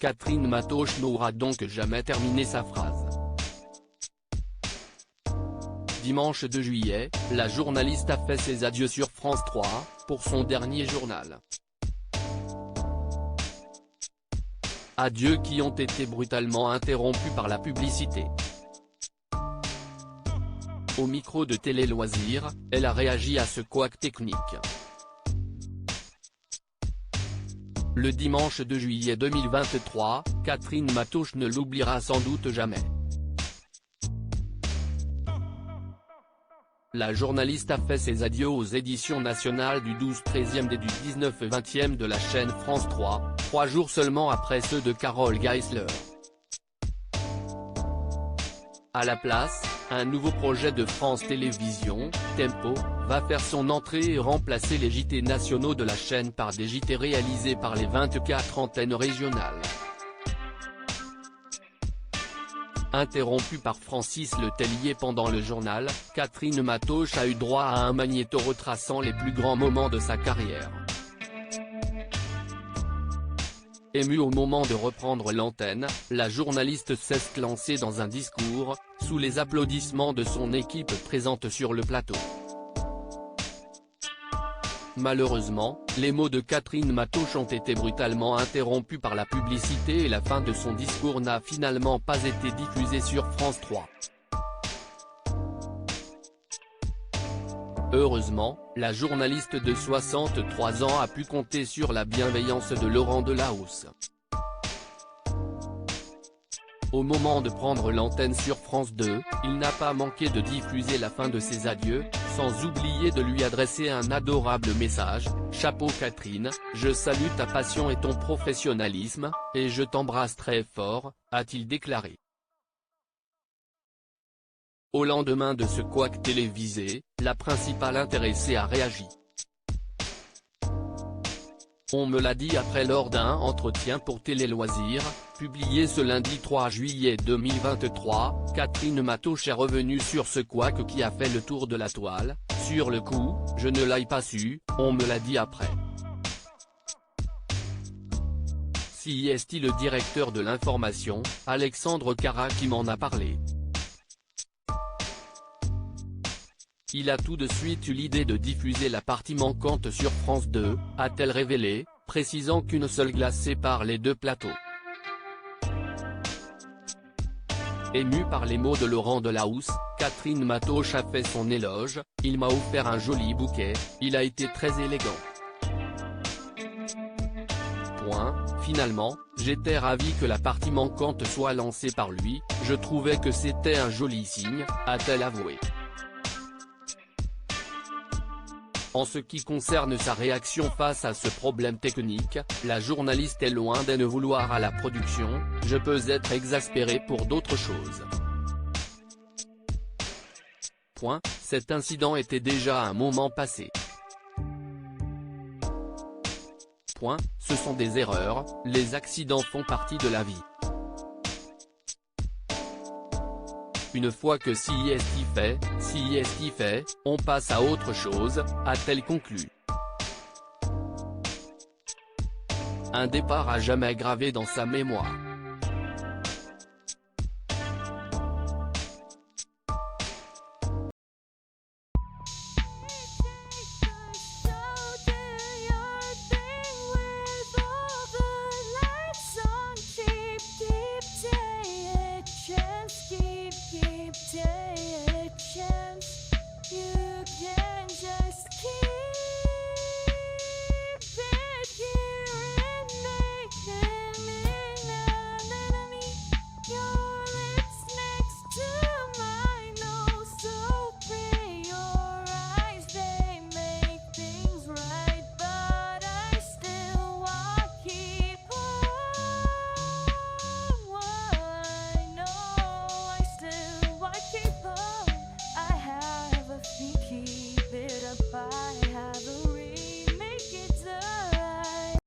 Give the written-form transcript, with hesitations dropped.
Catherine Matoche n'aura donc jamais terminé sa phrase. Dimanche 2 juillet, la journaliste a fait ses adieux sur France 3, pour son dernier journal. Adieux qui ont été brutalement interrompus par la publicité. Au micro de Télé Loisirs, elle a réagi à ce couac technique. Le dimanche 2 juillet 2023, Catherine Matoche ne l'oubliera sans doute jamais. La journaliste a fait ses adieux aux éditions nationales du 12-13e et du 19-20e de la chaîne France 3, 3 jours seulement après ceux de Carole Geisler. À la place, un nouveau projet de France Télévisions, Tempo, va faire son entrée et remplacer les JT nationaux de la chaîne par des JT réalisés par les 24 antennes régionales. Interrompue par Francis Letellier pendant le journal, Catherine Matoche a eu droit à un magnéto retraçant les plus grands moments de sa carrière. Émue au moment de reprendre l'antenne, la journaliste s'est lancée dans un discours, sous les applaudissements de son équipe présente sur le plateau. Malheureusement, les mots de Catherine Matoche ont été brutalement interrompus par la publicité et la fin de son discours n'a finalement pas été diffusée sur France 3. Heureusement, la journaliste de 63 ans a pu compter sur la bienveillance de Laurent Delahousse. Au moment de prendre l'antenne sur France 2, il n'a pas manqué de diffuser la fin de ses adieux, sans oublier de lui adresser un adorable message: « Chapeau Catherine, je salue ta passion et ton professionnalisme, et je t'embrasse très fort », a-t-il déclaré. Au lendemain de ce couac télévisé, la principale intéressée a réagi. On me l'a dit après lors d'un entretien pour Télé Loisirs, publié ce lundi 3 juillet 2023, Catherine Matoche est revenue sur ce couac qui a fait le tour de la toile. « Sur le coup, je ne l'ai pas su, on me l'a dit après ». C'est le directeur de l'information, Alexandre Cara qui m'en a parlé. Il a tout de suite eu l'idée de diffuser la partie manquante sur France 2, a-t-elle révélé, précisant qu'une seule glace sépare les deux plateaux. Émue par les mots de Laurent Delahousse, Catherine Matoche a fait son éloge: « Il m'a offert un joli bouquet, il a été très élégant. Finalement, j'étais ravi que la partie manquante soit lancée par lui, je trouvais que c'était un joli signe », a-t-elle avoué. En ce qui concerne sa réaction face à ce problème technique, la journaliste est loin de ne vouloir à la production: « Je peux être exaspérée pour d'autres choses. Cet incident était déjà un moment passé. Ce sont des erreurs, les accidents font partie de la vie. Une fois que c'est fait, on passe à autre chose », a-t-elle conclu. Un départ à jamais gravé dans sa mémoire.